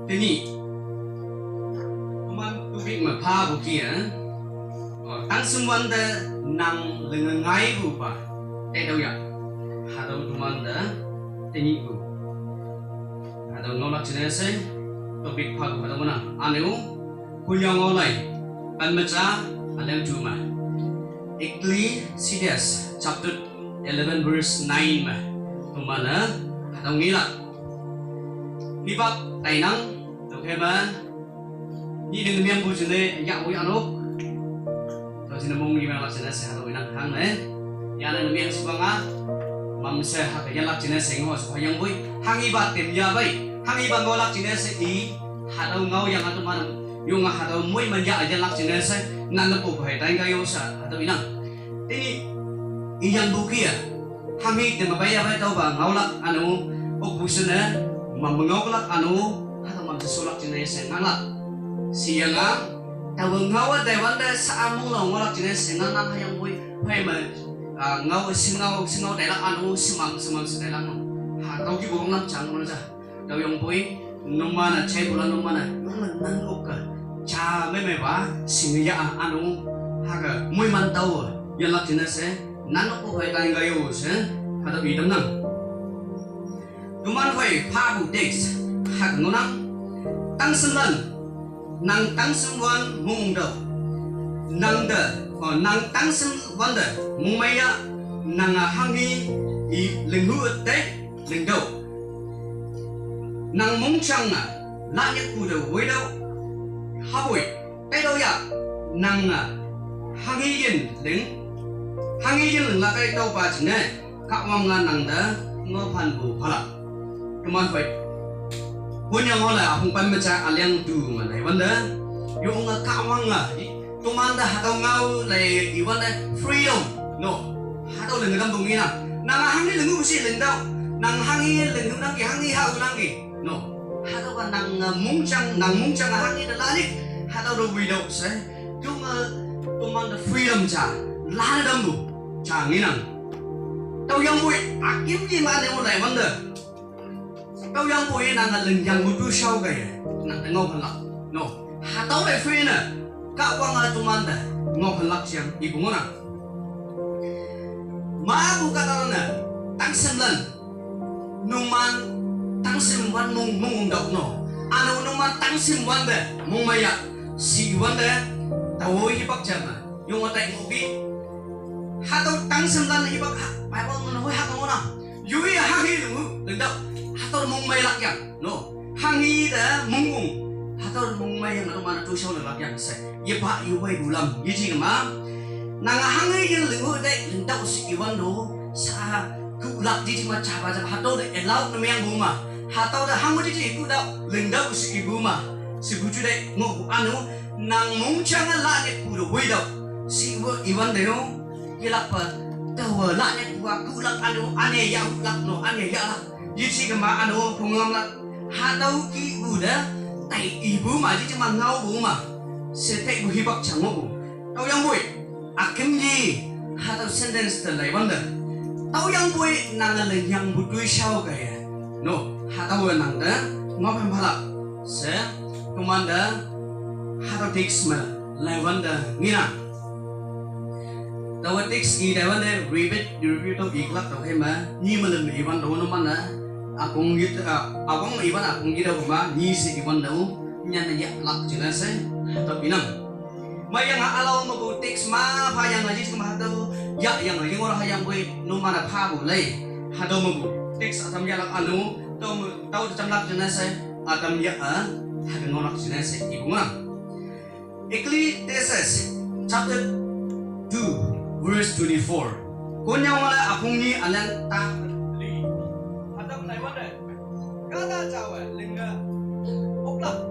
Tini, teman tubik mapa bukia, tang semua dah nang lengai bupa, tahu ya, hadau teman dah tini bu, hadau nolak jenis tubik pak hadau mana, anu punya ngolai, kan macam ada cuma, Ecclesiastes chapter 11 verse 9 mah, tumana hadau ngilak, hibak tainang. Oke ba, ni dengan mian bu sini ya bu anu, kalau sini mau gimana lah sini sehat atau enak kan ya dengan mian sebanga, mam sehat ya lah sini sengho supaya yang bu, hangi bat tim ya bay, hangi bat ngolak sini sih, hadau ngau yang atau mana, yung hadau mui manja aja lah sini sih, nana bu bay, tapi kaya usah atau enak, ini iyan buki ya, hangi tim bay ya bay tahu bang ngolak anu, bu sini, mam ngolak anu. Sesulak jenis senganak sianga tahu ngawa dewan dah saamung long ngolak jenis senganak yang bui payah ngawa singau dalam anu semang sedalam tahu kita orang nak jangan mana tahu yang bui nomana cai bulan nomana nang oka ca meba singia anu haga mui mantau yang lak jenis nang oka payah gayo ada bidang nang tuman payah pabu deks hak ngunang tang sembilan, nang tang sembilan mungdo, nang tang sembilan de mungmaya nang hangi I lenghu te lengdo, nang mungchang lanyek kudo wedo habui tedo ya nang hangi yin leng lakai tau pa cine kak wang nang da ngopan bu pala, teman baik. Punya ngolah apung pembaca aliang tu mana iwanda yung kawang tumanda hatau ngau lay iwanda freedom no hatau lengan bungina nang hangi lengu si lendau nang hangi lengu nangi hangi hau nangi no hatau kan nang mungcang hangi dalani hatau do widow se yung tumanda freedom cha lan dambu changinang tau yang bui akim ji mana mulai wanda kau yang boleh nak lenjang butuh show gaya, nak tengok pelak, no, hatau le free na, kau orang tu mana, ngok pelak siang ibu mana, mabu kata na, tang sembilan, numan tang sembilan mung dok no, anu numan tang sembilan deh, mung maya, si wan deh, tahu ipak jama, yung otak ngopi, hatau tang sembilan ipak, apa mana, hatau mana, yui hangi lu, lendap. Hator mung may lakyan, no? Hangi da mung hator mung may yang mana tu siaw na lakyan sa yepa iway bulam yiji ma nang hangi yang lengu dai lentau si iwan do sa kulak jiji ma chaba jaba hator da elau na meyang buma hator da hangu jiji ku da lendau si ibu ma si buju dai ngo anu nang mung changa la ne pu do wei do si iwan de no yelak pa tawa la ne kulak anu ane ya kulak no ane ya la Yiji kema anu pungam la hatau ki udah tai ibu ma ji cuma ngau bu ma setek bu hibak chango bu tau yang bui akim ji hatau sentence terlai banda tau yang bui nang le yang bu tui shao kaya no hatau nang da ngopem phala se komanda hatau teks ma lai banda ngina tau teks gi da banda review tau iklak tau kema ni malam iban do no mana akong gitu iban akong gitu apa ni si iban daun nyana ya lak jelas atau binam mayang alau mau teks ma pa yang ngaji sama atau ya yang lagi orang yang boy no mana pa boleh hadau mau teks atam ya lak anu tahu cemlak jelas atam ya hadau ngolak jelas ibu ngam Ecclesiastes chapter 2 verse 24 kunyang wala akong ni alang ta Kata cawe lingga, opla,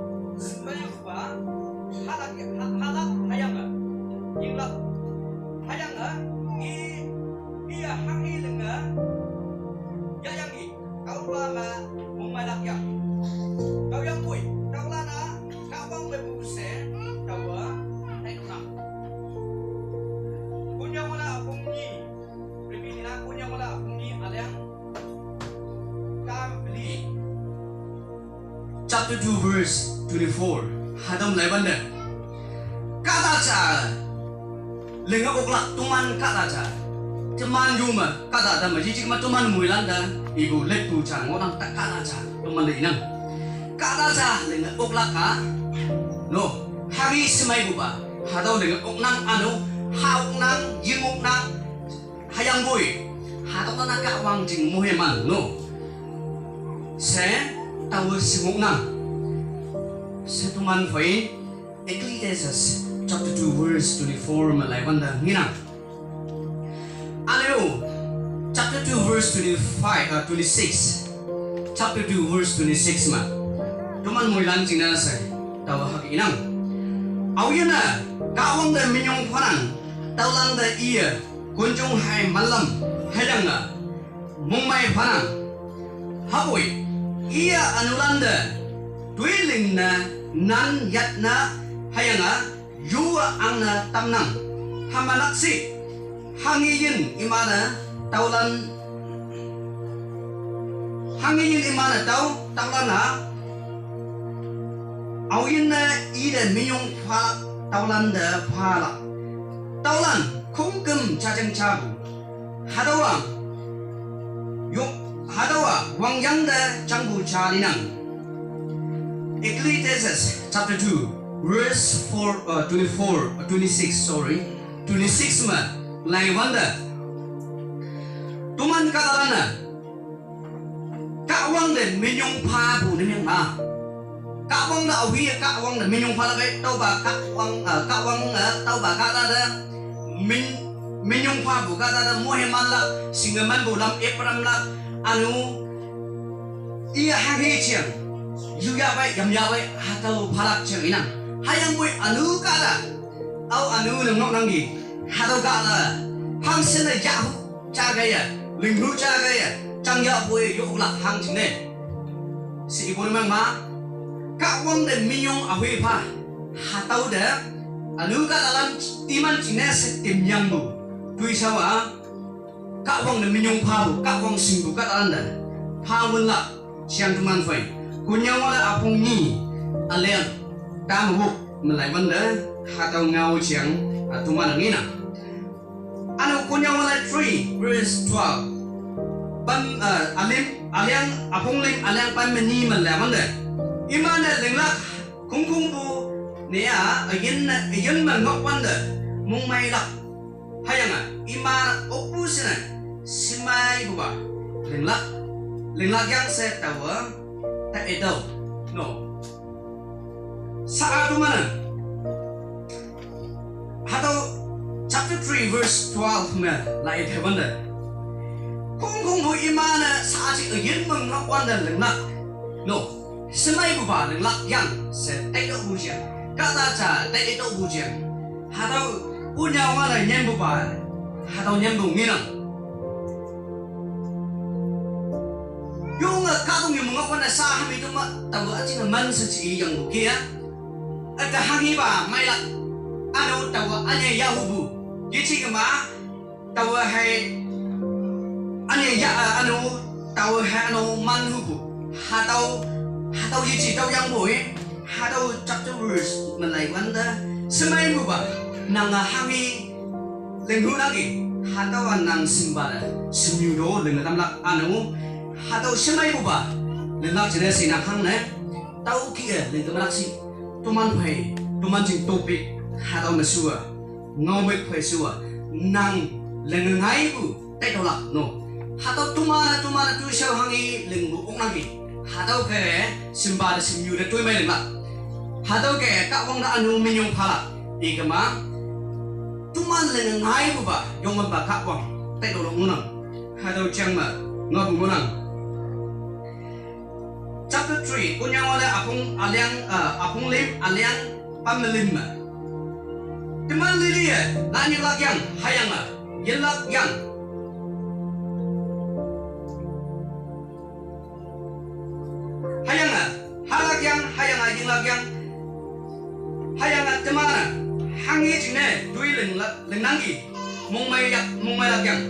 banyak apa? Halak hayang ga, ingla hayang ga, iya hangi lingga, ya yang kau bama mumalak ya, kau yang pui, kau lana, kau bang bebuse, kau naikna, punya wala akung ni, berbina punya wala akung ni aliang kam beli. chapter 2 verse 24 hadam lebanda kata cha lenga oklak tuman kata cha teman juma kata da maji cik tuman muilanda ibu lepu cha ngodang tak kata cha tuman leinan kata cha lenga oklak ka no hari semai buba hadau lenga oknang anu hauknang yinguknang hayang boy hadau na ka wang jing muheman no se tahu singuknang setuman fai Ecclesiastes chapter 2 verse 24 malai banda nginang aleo chapter 2 verse 26 chapter 2 verse 26 ma tuman muilan jingna sai tahu hak inang awyana kawang da minyong phanang taulang da iya kunjung hai malam hayanga mumai phanang haboi iya anulanda dwelling na nan yatna hayanga yuwa angna tamnang hamanaksi hangiyin imana taulan hangiyin imana taulana awinna ida minyong pha taulanda phala taulan kongkem jajang chabu hadawang yok hadawa wangyangda jangbu chalinang Ecclesiastes chapter 2 verse 26 ma lai wanda tuman katalana kawang de minyong pha bu ne ma kawang da awi kawang de minyong pha la kai tau ba kawang tau ba ka da minyong pha bu ka da moheman la singaman bu lam epram la anu iya hagi chiang yuya bai yam ya bai hatau phalak chiang ina hayang boy anu kala au anu lengok nangi hatau kala hang sena ya cha ga ya lingru cha ga ya chang ya boy yo lak hang chine si ibon mang ma ka wang de minyong ahui pha hatau de anu kala lan iman chine se tim yang bu tui sawa ka wang de minyong pha bu ka wang sing bu ka anda pha mun la siang tuman fai kunyang wala apung ni alian tam bu melai banda hatau ngau siang tuman ngina anu kunyang wala 3 verse 12 ban alian apung lim alian pan meni melai banda imana lenglak kung bu nia ayin mangok banda mung mai lak hayanga imana opusina simai buba lenglak yang saya tahu tak itu no saat mana atau chapter 3 verse 12 me lai the banda kung bu imana saat ayin mangok banda lenglak no simai buba lenglak yang saya tak itu bujian kata cha tak itu bujian atau punya mana nyembu ba atau nyembu nginang yung kadung yung mga kwan sa hami ito tawa at sinaman sa siyang bukia at kahangi ba may lak ano tawa anya yahubu yichi ka ma tawa hay anya ano tawa hay ano manhubu hataw yichi taw yang boy hataw chapter verse malay wanda semay mo ba nang hangi lenghu lagi hataw nang simbala simyudo lengan tamlak ano hataw semai buba lenglak jene sina khang ne tau kia leng tamlak si tuman phai tuman jing topik hataw masua ngomek phai sua nang leng ngai bu tai tolak no hataw tumana tu shau hangi leng bu ong nagi hataw ke simbala simyu de toy mai lenglak hataw ke ka wong da anu minyong phala ikama tuman leng ngai buba yong ba ka wong tai tolak ngunang hataw chang ma ngab ngunang chapter 3 kunyang wala apung lim aliang pamlim teman lilia nani lak yang hayang yelak yang hayang halak yang hayang yelak yang hayang teman hangi jine dui lengangi mungmai lak yang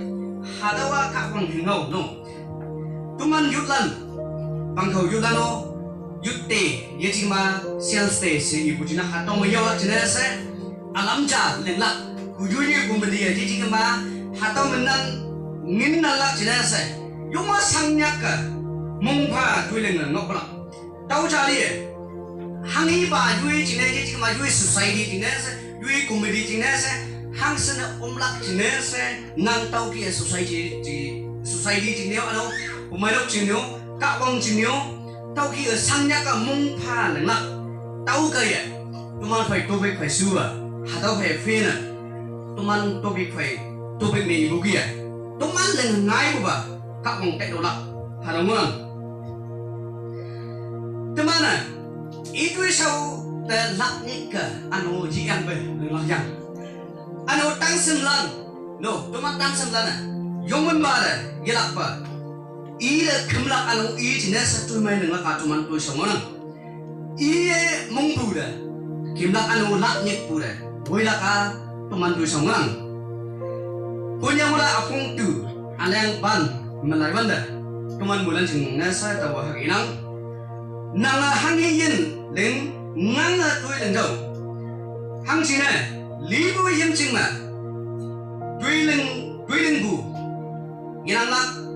hadawa kapang hingau no tuman yutlan bangkau yulano yut chute ye chi ma sales day se ibu jina hatong yo la jina se alam ja len la ku yu ye ku meli ye chi ma hatong menan ngin na la jina se yo ma sang nyak ka mong pha tui len ngok la tau cha li hang yi ba yu jina ye chi ma yu society jina se yu community jina se hang sen lak jina se nang tau ki society jina ano umarok jina ka wang jina tao khi ở sang nhá cả mông pha lằng lặng tao cái à tụi mình phải tôi phải sửa hạt tao phải phê nè tụi mình tôi phải mình bù kia tụi mình lần ngay bù bà các ông tay đồ lặng hạt đâu mưa tụi mình à ít đuôi sau để lặng nhị cả anh ô gì ăn về đừng lặng nhang anh ô tăng sinh lần no tụi mình tăng sinh lần à dùng mình bà đấy gì lặng bà iya kemlak anu iya jenis satu main dengan kacuman tu semua iya mengbuda kemlak anu laknyek buda boleh ka teman tu semua punya mula apung tu ada yang ban melai banda teman bulan jengna saya tahu hari nang nanga hangiyin leng nganga tu lenjau hang sini libu yin jengma duileng bu yang lak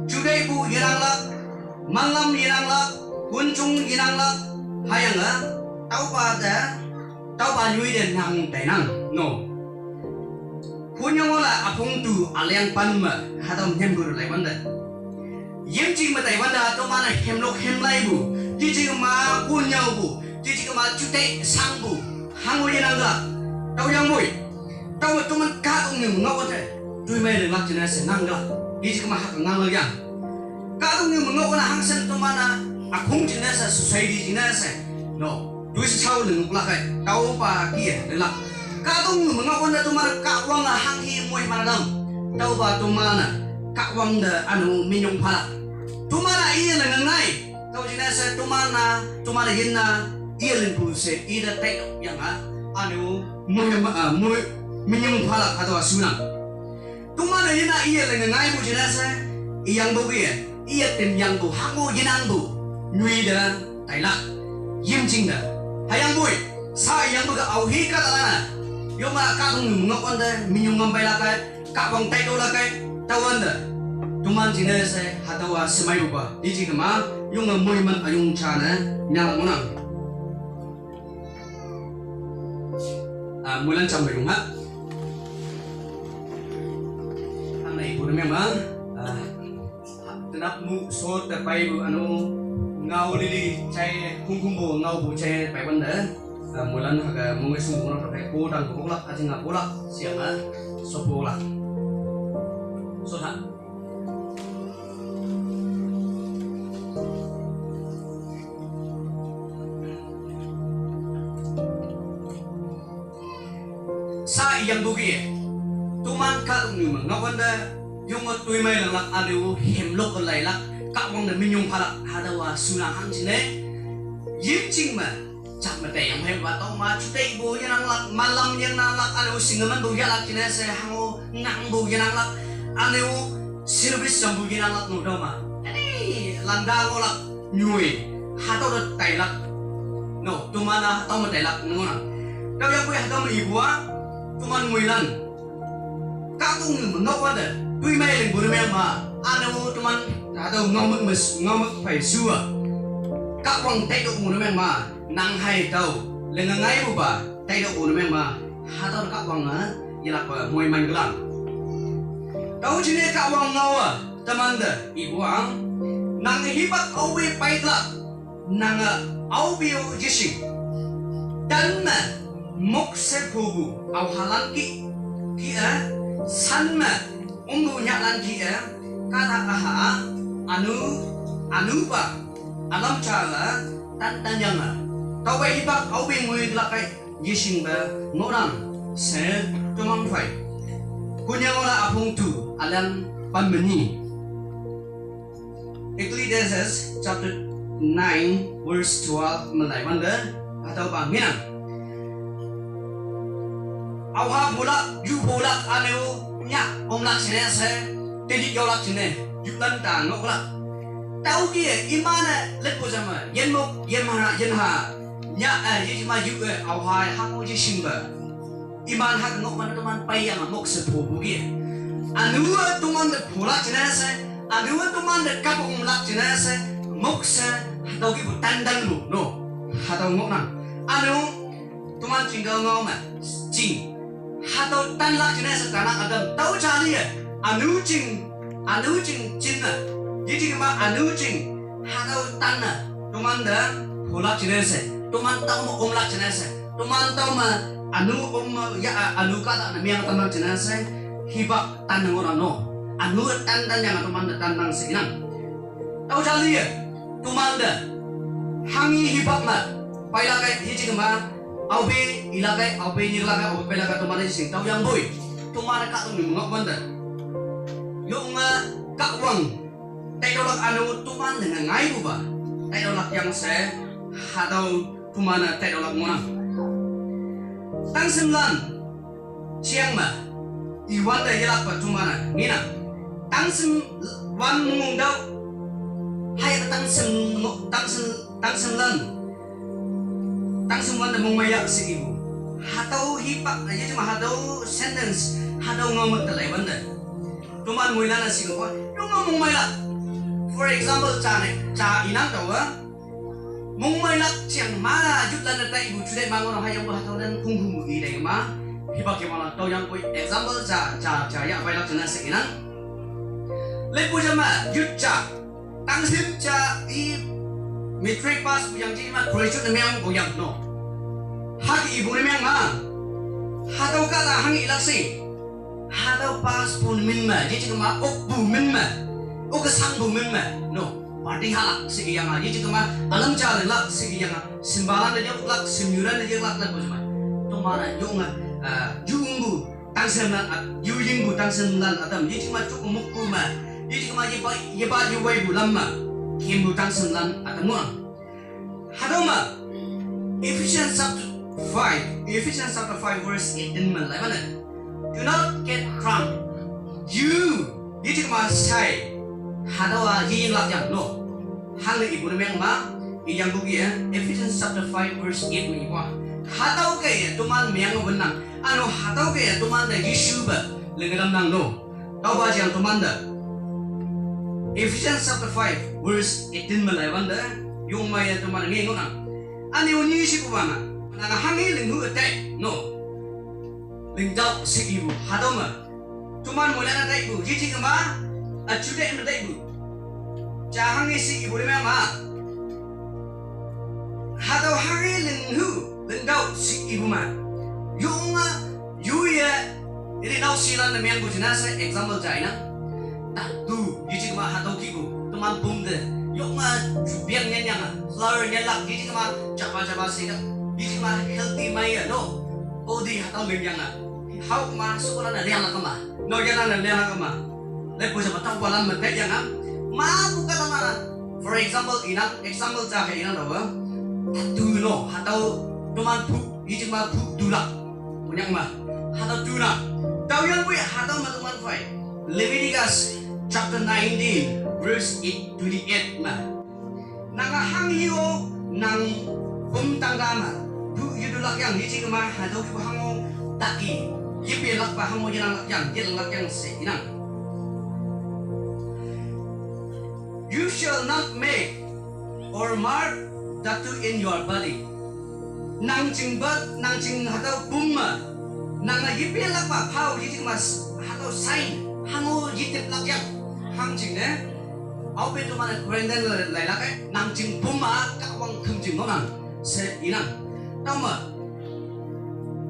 Judai bu irang lak, malam irang lak, kuncung irang lak, hayang la, tau pa nyui den nang tenang, no. Punya mola apung tu aliang panma, hatam hembur lai banda. Yem cing ma tai banda to mana hemlok hemlai bu, jiji ma punya bu, jiji ma judai sang bu, hangu irang lak, tau yang mui, tau tu man ka ung ni ngau te, tui mai den lak jena senang lak. Di sini mah kenal lagi. Kalau ni mengapa nak hangsen tu mana? Aku jenis society jenis. No, duit secau dengan pelakai. Tahu apa kia? Lelah. Kalau ni mengapa nak tu mana kak wang lah hanghi muai mana dam? Tahu apa tu mana? Kak wang dah anu minum pala. Tu mana ia dengan ngai? Tahu jenis tu mana hina ia lembu se ia tek yang anu muai minum pala atau sunang. Tuma na yina iya lenga ngai bu jenasa iyang bu iya tem yang bu hangu yinang bu nyui da taila yim jing da hayang bu sa yang bu ga au hi ka dana yo ma ka tung ngok on da minyung ngam bai la ka ka bang tai do la ka tawan da tuma jenasa hatawa semai bu ba di jing ma yung moi man ayung cha na nyang monang mulan cham bai yung ha này của memang tenap mu so terpai bu anu ngau lili cai kumbo ngau bu cai pai benda mulan haga mungai sungguh nak terpai ko dan kolak aja ngap kolak siang so kolak so ha sa yang bugi tuman ka ung ngau benda yung tui mai lang lak adu hemlok lai lak ka wang na minyong phalak hadawa sunang hang sine yim ching ma chak ma te yang hem ba tong ma chute bu yang lak malam yang nang lak adu singaman bu ya lak sine se hango ngang bu yang lak adu service jam bu yang lak no do ma ani landa ngo lak nyui hataw da tai lak no tumana hataw ma tai lak ngona daw ya ku hataw ma ibua tuman muilan ka tung ngau wa da tui mai leng buru memang anu teman atau ngamuk pai sua kak wang tai dok buru memang nang hai tau lengang ngai buba tai dok buru memang hatau kak wang ilak muai main gelang tau cine kak wang ngawa teman da ibu ang nang hibat awe pai telak nang audio jising dan mok sepubu au halan ki san Ungu nyalan dia kata aha anu ba alam cala tan yang tau bai bak au bai ngui lakai yising ba ngorang se tumang fai punya ora apung tu alam panmeni Ecclesiastes chapter 9 verse 12 melai manda atau bangian au ha bulak yu bulak anu nya om lak sine se tedi yo lak sine yutan ta ngok lak tau kia imana let ko sama yen yen mok yen ha nya ye ma yu au hai ha mo ji sim ba iman ha ngok man tuman pai yang mok se pho bu gi anu tuman de phula china se anu tuman de kap um lak china se mok se do gi bu tan dan lu no ha do ngok nang anu tuman ching do ngau ma ching ha do tan lak china se kana adam tau cha li anu ching chin na ye ji ma anu ching ha do tan na tuman de phula china se tuman tau mo um lak china se tuman tau ma anu ya anu ka ta na miang tamang china se hibak tan ngora no anu tan yang tuman de tan nang se nang tau cha li tuman de hangi hibak ma pai la kai ye ji ma au be ila kai au be ni la kai au be la kai tuman de sing tau yang boy tuman ka tu ni ngok ban de yung ka wang tai do lak anu tuman dengan ngai bu ba tai do lak yang se ha dau tuman tai do lak ngona tang semlan siang ma iwan da yelak pa tuman ngina tang sem wan mung dau hai tang sem wan da mung mayak si ibu hatau hipak aja cuma hatau sentence hatau ngomong telai banda tuman muila na sing ko yung mung mayak for example cha inang tau mung mayak siang ma jutlan na ta ibu chudai mangon hayang ba hatau dan kung i dai ma hipak ke mana tau yang ko example cha ya bai lak chana se inang le pu jama jut cha tang sim cha I matric pass yang ji ma graduate na meang ko yang no hak ibu ni meang ma hatau ka ta hang ilak si hatau pass pun min ma ji ji ma ok bu min ma ok sang bu min ma no party halak si yang ji ji ma alam cha lak si yang simbalan de lak simuran de lak la ko jama to mana yung yungbu tang semlan yu yingbu tang semlan atam ji ji ma chuk muk ku ma ji ji ma ye ba yu wai bu lam ma kim bu tang semlan atam mo hatau ma Ephesians chapter 5 verse 18 man lai mana do not get drunk you ye ji ma sai hatau yin lak yang no hang le ibu meng ma yang bu gi Ephesians chapter 5 verse 8 ni wa hatau ke tuman meng wenang anu hatau ke tuman da Yesu ba lengadam nang no tau ba jang tuman da Ephesians chapter 5 verse 18 man lai banda yung ma ya tuman ngi ngona ani oni si ku bana nang hangi linghu atai no lingdau si ibu hatau ma tuman mo na dai bu ji ji ma achude ma dai bu cha hangi si ibu le ma hatau hangi linghu lingdau si ibu ma yung yu ye ini nau silan na miang bu jina sa example jai na ta tu ji ji ma hatau ki bu tuman bum de yung biang nyan yang flower nyan lak ji ji ma chapa si ka ji ji ma healthy mai no odi hatau ling yang hau ma sekolah na liang ka ma no yan na liang ka ma le po sa matang walan ma te yang ma bu ka ta ma for example ina example ja he ina daw tu no hatau tuman pu ji ji ma pu dula punyang ma hatau tu na tau yang bu hatau ma tuman fai Leviticus chapter 19 verse 8 to the 8 ma nang hang hiyo nang tangga ma bu yudulak yang ji ji ma hatau ki hango taki yipi lak pa hango yang lak yang se inang you shall not make or mark tattoo in your body nang ching hatau bumma nang yipi lak pa phau ji ji ma hatau sign hango yitip lak yang hang ching ne au pe to mana korendan lai lak nang ching bumma ka wang khum ching no nang se inang tao ma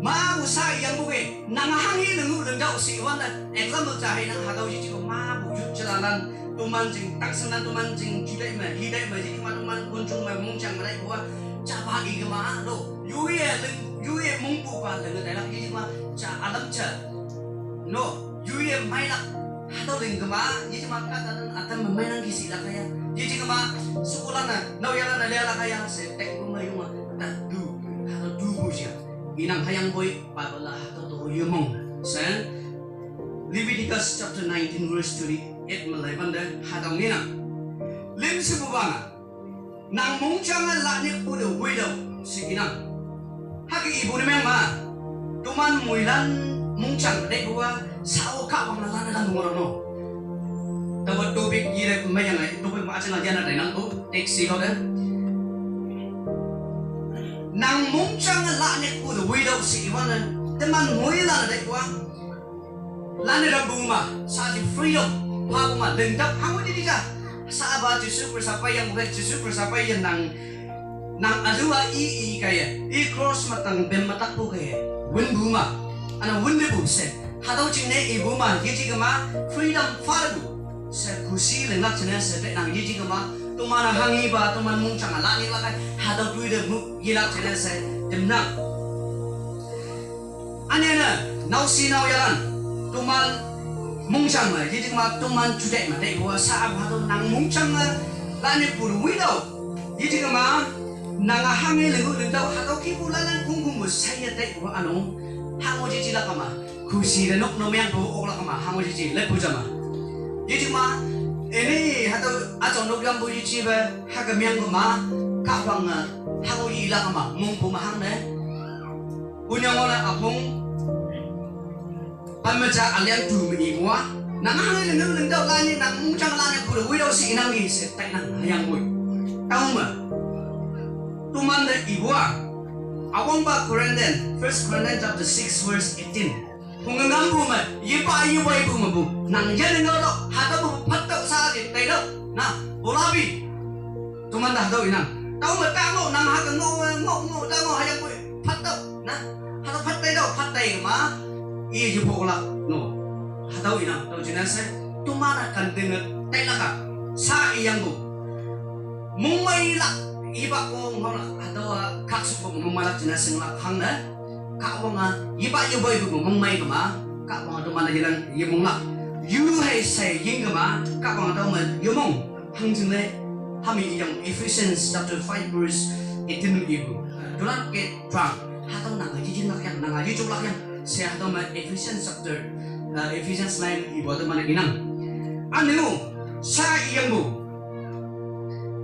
ma bu sai yang bu ge nang hangi lengu lengdau si wan da example cha hai nang hatau ji ji ma bu yu chalalan tuman jing tak senan tuman jing jidai ma hidai ma ji ma tuman kuncung ma mung chang ma dai bu cha ba gi ma lo yu ye mung pu pa leng dai lak ji ma cha alam cha no yu ye mai lak hatau ling ma ji ma ka ta atam ma mai nang gi si lak ya ji ma sekolah na no ya na le lak ya se tek bu ma yu ma ta du hatau du bu sia inang hayang boy pabala hatau to yumong sa Leviticus chapter 19 verse 38 malai banda hatau ngina lim se bu banga nang mung chang la ni pu de widow sikina haki ibu ni memang tuman muilan mung chang de bua sao ka bang la na ngoro no tawa tobik yire mayang ai tobik ma achang jana dai nang tu taxi ho de nang mung chang la ni pu de widow sikina teman muilan de bua la ni rabuma sa ji freedom pa ma lengdap hamu di dia sa ba Yesus bersapa yang bukan Yesus bersapa yang nang adua i kaya i cross matang bem matak po kaya win buma ana win de bu se hadau jing ne i buma ye ji ma freedom farbu se kusi lengak chene se te nang ye ji ma tumana hangi ba tuman mung chang la ni la kai hadau tui de mu ye lak chene se dem na anena nau si nau yalan tuman mung chang ma ye ji ma tuman chude ma de bo sa ba do nang mung chang la ni pu widow ye ji ma nanga hangi lengu lendau hatau ki bulanan kungkung bu saya dai bu anu hango ji la kama kusi de nok no meang bu ok la kama hango ji le bu jama ye ji ma ini hatau ajon nok gam bu ji ba ha ga meang bu ma ka bang hango ji la kama mung bu ma hang ne punyang ola apung pamaja alian tu mi wa nanga hangi lengu lendau la ni nang mung chang la ni bu wi do si nang ni se tai nang yang bu tau ma tuman de ibua awang ba Korintian 1 Corinthians chapter 6 verse 18 pungang bu ma yipa bu ma bu nang ya de ngoro hata bu phatta sa ji tai do na bolabi tuman da do ina tau ma ta ngo nang ha ka ngo ta ngo ha ya bu phatta na hata phatta do phatta ma i ji bu la no hata ina to jina se tumana kan de tai la ka sa yang bu mung mai la iba ko ngona adawa kaksu ko mamalak jina singla hangna ka wonga iba boy ko mangmai kama ka wonga do mana hilang yemong la yu hai sai ying kama ka wonga do man yemong hangjing le hami yang Ephesians chapter 5 verse 18 ibu dolan ke trang hatau nang ji jin lak yang nang ji chuk lak yang se hatau ma Ephesians chapter Ephesians 9 ibu do mana ginang anu sa yang bu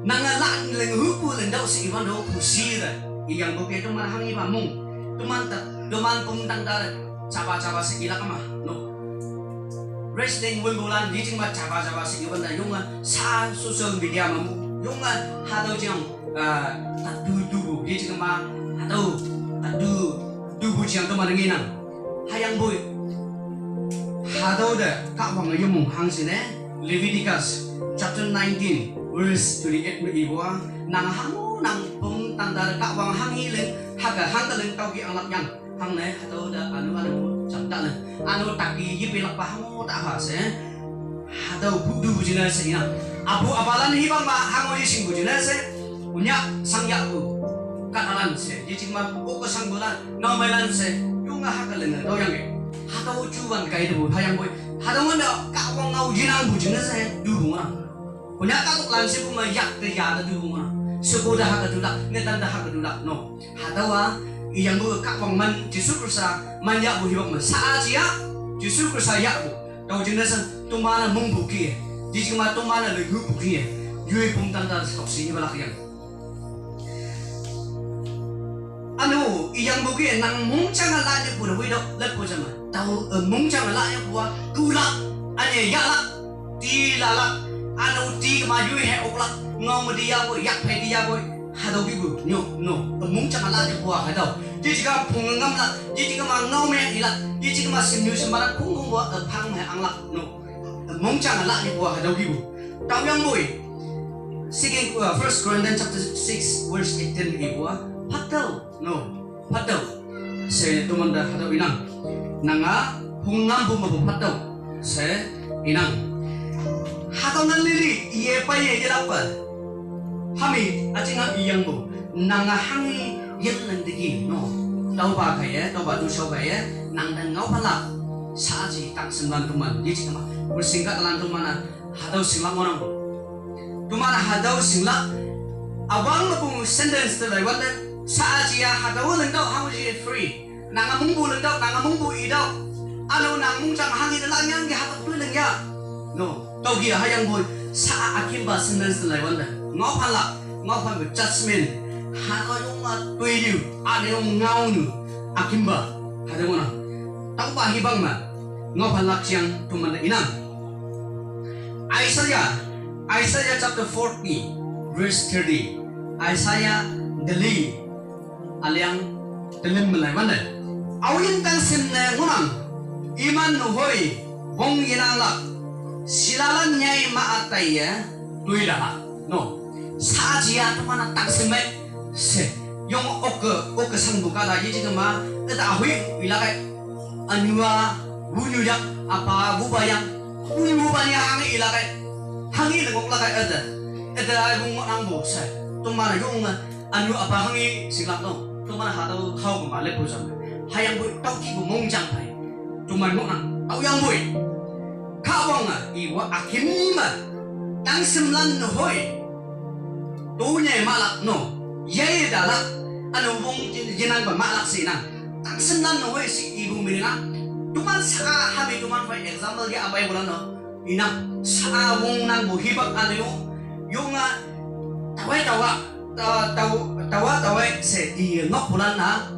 nanga lan leng hupu leng dau si iwan do kusi da iyang bo ke to man hangi ba mung tuman pung tang da chaba si ila kama no wrestling wimbulan di jing ma chaba si iwan da yung sa social media ma mu yung ha do jang ta du di jing ma ha do ta du bu jang to man ngi nang hayang boy ha do da ka wang yung mung hang si ne Leviticus chapter 19 verse 28 ibuwa nang hangu nang pum tandar ka wang hangi len haga hang len tau ki anglak yang hang ne hato da anu chapta le anu taki yipi lak pa hangu ta ha se hato budu bujina se ina abu abalan hi bang ba hangu ji sing bujina se unya sang ya bu katalan se ji jing ma ko sang bulan no mailan se yunga haga len do yang ge hato chuwan kai du hayang boy hato ngon ka wang ngau jinang bujina se du bunga punya katuk lansi kuma yak te ya da du ma sekoda ha ka du la netan da ha ka du la no hadawa iyang bu ka wang man Yesus Kristus man ya bu hiwak ma sa asia Yesus Kristus ya bu tau jing da san tumana mung bu ki ji jing ma tumana le hu bu ki yue pum tan da sok si ba la yang anu iyang bu ki nang mung chang la ni bu da wi do let bu jama tau mung chang la ya bu tu la ane ya la ti la la anu di maju he oklak ngom dia boy yak phe dia boy hadau bi bu no mung chang la de bua hadau ji ji ga phung ngam la ji ji ga ma ngau me ila ji ji ga ma sim nyu sembara khung khung bua phang me ang lak no mung chang la de bua hadau bi bu tau yang boy seeking 1 Corinthians chapter 6 verse 18 bi bua patau se tumanda hadau inang nanga phung ngam bu ma bu patau se inang hatau nan lili iye pa ye jelapa hami achinga iyang bu nanga hangi yet lang digi no tau ba kaya tau ba du shau kaya nang dan ngau pala sa ji tak semban tuman ye chikama bersingkat lan tumana hadau singla orang bu tumana hadau singla awang bu sentence te lai wala sa ji ya hadau lang dau hangu ji free nanga mung bu lang dau nanga mung bu i dau anu nang mung chang hangi de lang yang ge hadau tu lang ya no tau kia hayang boy sa akim ba senen selai wanda ngau pala ngau phan bu judgment hado yung tui liu ade yung ngau nu akimba hado ngona tau ba hibang ma ngau phan lak chiang tuman inang Isaiah chapter 40 verse 30 Isaiah deli aliang delim malai mana awin tang sim na ngunang iman nu hoi bong inang lak silalan nyai ma atai ya tui dah no saja tu mana tak semai se yung oke sang buka dah jadi kema eta ahui ilakai anua bunyu yang apa bubayang bunyu bubayang hangi ilakai hangi lengok lakai eta bung nang bu se tu mana yung anu apa hangi silap no tu mana hatau hau kema lepo sam hayang bu tau ki bu mong jang pai tu mana nang tau yang bu kawang iwa akim ni ma tang semlan no hoi tunya malak no yai dalak anu bung jinan ba malak sina tang semlan no hoi si ibu mirina tuman sa habi tuman fa example dia abai bulan no ina sa wong nan bu hibak anu yung tawai se di ngok bulan na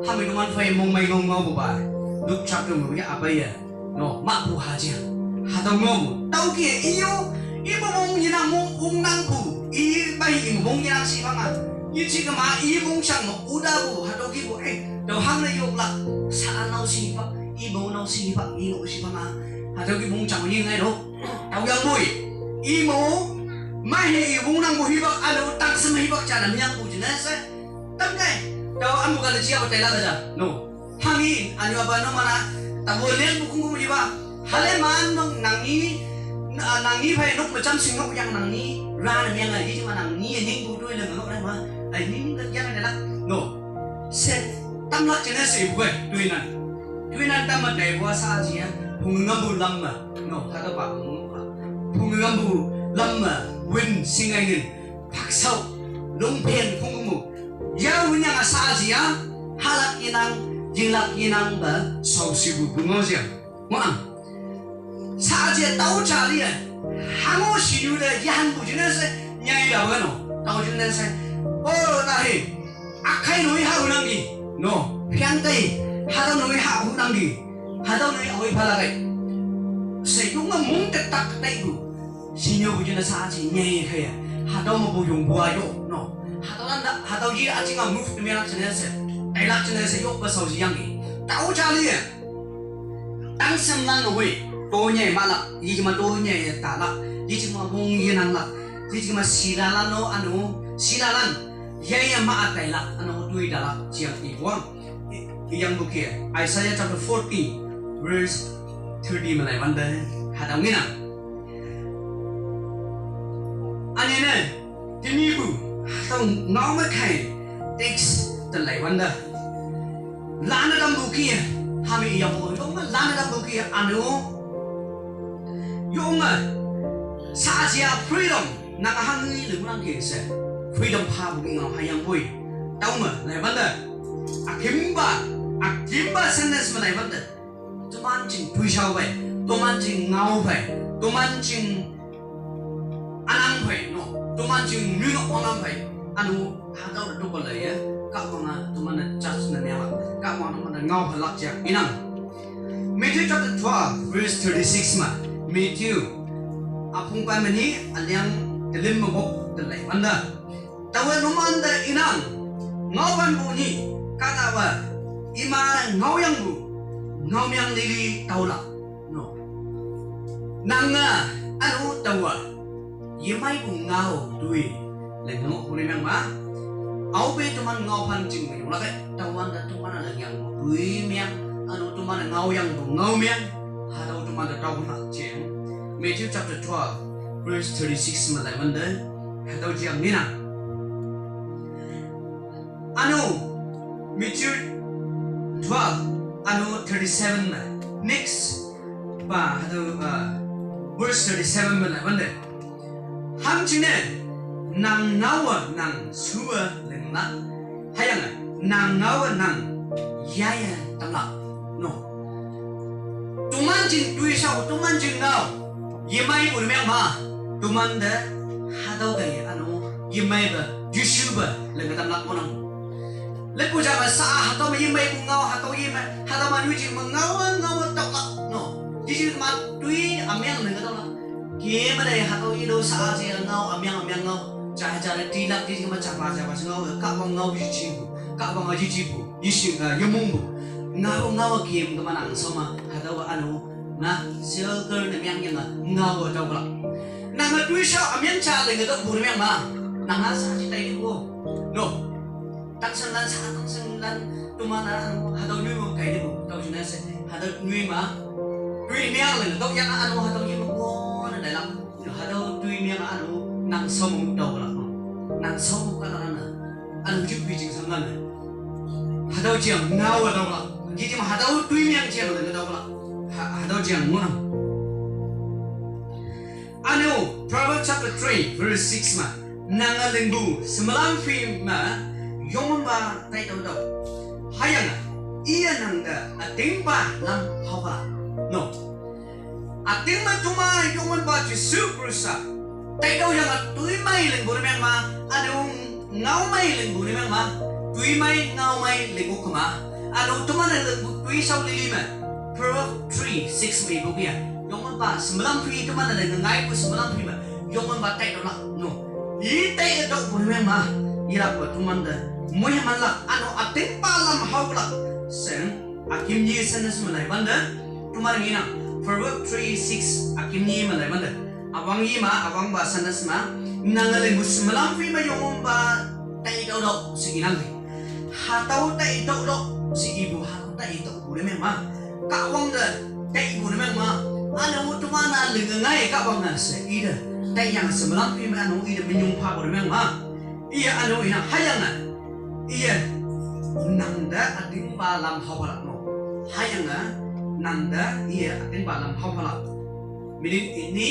habi tuman fa mong mai ngong ngau bu ba duk chak mu ya abai ya no mak bu haja hatau ngom tau kia iyo ibu mong yinang mong nang bu i bai im mong yinang si banga i chi ka ma i mong sang mo uda bu hatau ki bu do hang na yok la sa nau si ba i bo nau si ba i no si banga hatau ki mong chang ni ngai do tau yang bui i mo mai he i mong nang bu hi ba alo tak sem hi ba cha na myang bu jina sa tam ngai do am bu ka le chi ba tai la da no hangi anu ba no mana ta bo len bu kung bu ba hale man nong nangi phải lúc mà chăm sinh ngọc yang nangi ra là miếng này chứ mà nangi những bụi đuôi là ngọc này mà ấy những cái yang này là no set tâm lạc cho nên sẽ quay đuôi này tâm mà để qua xa gì á hùng ngâm bù lâm mà no ta các bạn hùng ngâm bù lâm mà win sinh anh nên thắc sâu lông tiền không có mù giao với nhau xa gì á halak inang jilak inang ba sâu siêu bù ngon gì ngon 사제 따오자리에 항오 시유의 양부 중에서 냥이라고 해노 따오 중에서 나히 악하이 노이 하우랑기 노 평가이 하다 노이 하우랑기 하다 노이 어이 발라가이 세용은 몽대 딱 떼고 신여부 중에 사지 냥이 해야 하다 뭐 용부하요 노 하다 이 아직은 무프트 면학 전에서 대락 전에서 욕과 서지 양기 따오자리에 땅섬난 노이 tôi nhảy mà lắc, gì mà tôi nhảy tả lắc, gì mà mông yên ăn lắc, gì mà xì la lan nó ăn nó xì la lan, vậy mà tại lắc ăn nó đuôi đã lắc chiang đi quăng, yang bu kia Isaiah chapter 40 verse 30 mà lại vấn đề hạt ông nghe nào, anh em này, cái gì bu, tông ngáo mới khai text từ lại vấn đề, lan ở đằng bu kia, hami yang bu, ông mà lan ở đằng bu kia ăn nó yung saja freedom nak hangi leulang ke se freedom pa bu ngau hayang bui tau ma lai ban da akimba sentence ma lai ban da to man jing pui shao bai to man jing ngau bai to man jing anang bai no to man jing nu no anang bai anu ha dau da do lai ya ka ma to man judge na ne la ka ma to man ngau halak ja inang Matthew chapter 12 verse 36 ma Matthew apung pa mani aliang telim mabok telai manda tawa numanda inang ngawan bu ni kata ba ima ngawyang bu ngawyang lili taula no nanga anu tawa yemai bu ngau dui lengo kuni mang ma au be tuman ngau pan jing mai la kai tawan da tuman ala yang dui miang anu tuman ngawyang bu ngau miang hadau tuman da taw na chen Matthew chapter 12 verse 36 mà lại vấn đề hadau jiang ni na anu Matthew 12 anu 37 mà next ba hadau verse 37 mà lại vấn đề ham chine nang nawa nang suwa leng na hayang nang nawa nang yaya tala no tuman jing tui sao tuman jing nao yemai ul meng ma tuman de hadau gai anu yimai ba yusuba le ga tam lak monang le puja ba sa hato ma yimai bu ngau hato yimai hato ma nuji ma ngau tok lak no ji ma tui amyang le ga tam lak ke ma dai hato ido sa je ngau amyang ngau ja le ti lak ti ma cha ba ngau ka ba ngau ji chi bu ka ba ngau ji chi bu yisu ga yumung bu ngau kiem ga ma nang so ma hato ba anu na silker na myang yang ngau ba tau lak nang tui sa amyang cha le ga bu myang ma nang sa ji tai ni bu no tăng sinh lan tụi mà hà đầu nuôi một cái đi bộ tao chúng ta sẽ hà đầu nuôi mà nuôi miếng là tao nhắc anh hà đầu như một con này lắm hà đầu nuôi miếng anh nặng sâu một đầu là nặng sâu một cái là anh chụp vi trình sang lần hà đầu chiang ngao ở đâu là chỉ mà hà đầu nuôi miếng chiang là đâu là hà đầu chiang muốn anh Proverbs chapter 3 verse 6 mà nàng lên bu semalam phim mà Yong ba tay đầu đầu hay là ia nang da ating ba lam hawa no ating ma tuma yong ba chi super sa tay đầu yang tui mai lên bù mèng ma anu ngau mai lên bù mèng ma tui mai ngau mai lên bù kama anu tuma lên tui sau lili ma Proverbs 3 6 mai bù kia yong ba semalam phi tuma lên ngai bù semalam phi ma yong ba tay đầu la no i tay đầu bù mèng ma ira ba tuma da moi manla ano ating palam hawla sen akim ni sanas malai banda tumar ngina Proverbs 3:6 akim ni malai banda awang yi ma awang ba sanas ma nangale musmalam fi ma yong ba tai do si inang hatau tai do si ibu hatau tai do bule me ma ka awang da tai bule me ma ano tumana lengai ka awang na se ida tai yang semalam fi ma ano ida binyung pa bule me ma iya ano ina hayang na iya nanda ating balam hawalak no hayanga nanda iya ating balam hawalak meaning ini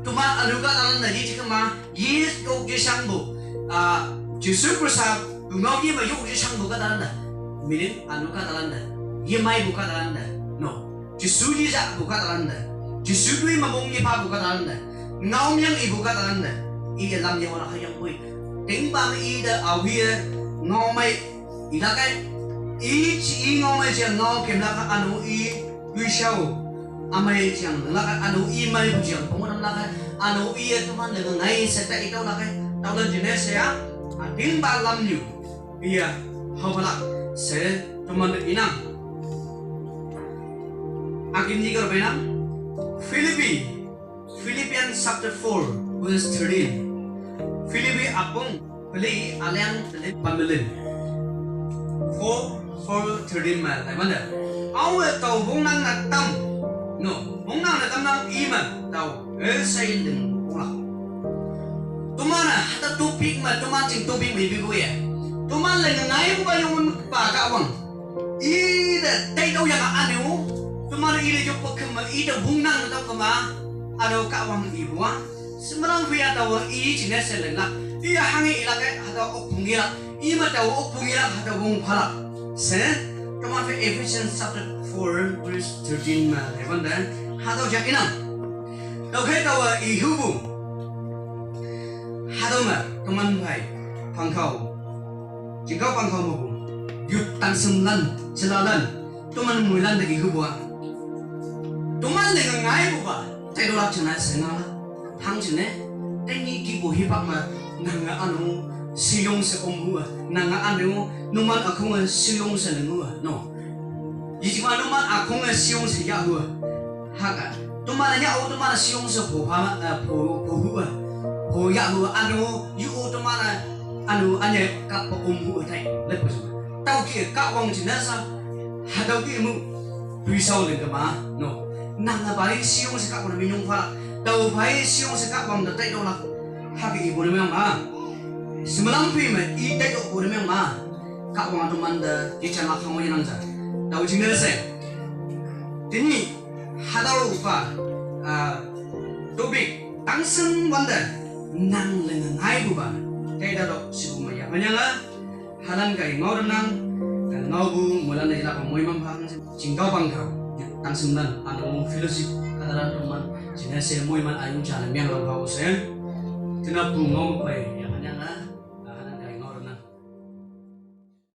tuma anuga dalam nadi jika ma yes to gisangbo justru persab ngau ye ma yuk gisangbo ka dalam da meaning anuga dalam da ye mai buka dalam da no justru jisa buka dalam da justru dui mamong ye pa buka dalam da ngau yang ibu ka dalam da iya lam ye wala hayang boy ting ba i da awia ngau mai ila kai i ngau mai chiang ngau kem la ka anu i wi shao amai chiang la ka anu i mai bu chiang pong nam la ka anu i tu man le ngai se ta i tau la kai tau lên jine se a ding ba lam nyu ia hau la se tu man de inang akin ni gar bainam Philippians chapter 4 verse 13 Philippi apung beli alian pamilin 4:13 mà tại vấn đề áo tàu vốn năng là tâm no vốn năng là tâm năng ý mà tàu xây đừng cũng là tụi mình à hata topik mà tụi mình chỉnh topik mình bị quên tụi mình là ngay bao nhiêu bà cả vòng ý là tay đâu yang anh hiểu tụi mình ý là chụp bức mà ý là vốn năng là tao cơ mà anh đâu cả vòng ý bùa sebenarnya via tàu ý chỉ là sẽ là iya hangi ilake hata opungira ima tau opungira hata bung phala se kama fe Ephesians chapter 4 verse 13 ma evanda hata ja inam tau khai tau I hubu hata ma teman phai phangkhau jikau phangkhau mo bu yut tan semlan selalan teman muilan de I hubu teman le ngai bu ba tai do lak chana senala thang chine tai ni ki bo hi pak ma nanga anu siyong sa omua nanga anu numan akong siyong sa nangua no yijima numan akong siyong sa yahua haka tumana nya o tumana siyong sa po hua po yahua anu yu o tumana anu anya ka po omua tai lepo tau ki ka wang jinasa hadau ki mu pisau le ka ma no nanga bari siyong sa ka ko na minyong fa tau bai siyong sa ka wang da tai do la hagi ibu memang ma semalam pi me I tai ibu memang ma ka wang tu man da di channel kamu yang nangja tau jingle se tini hadau pa tobik tangsen wanda nang lengan ngai bu ba tai da do sibu ma ya manyanga halan kai ngau nang ngau bu mulan da la moi mam phang jingkau bang kau tangsen dan anu filosofi kadaran teman jinase moi man ayung jalan yang lau se tina pungong pai yang Kanya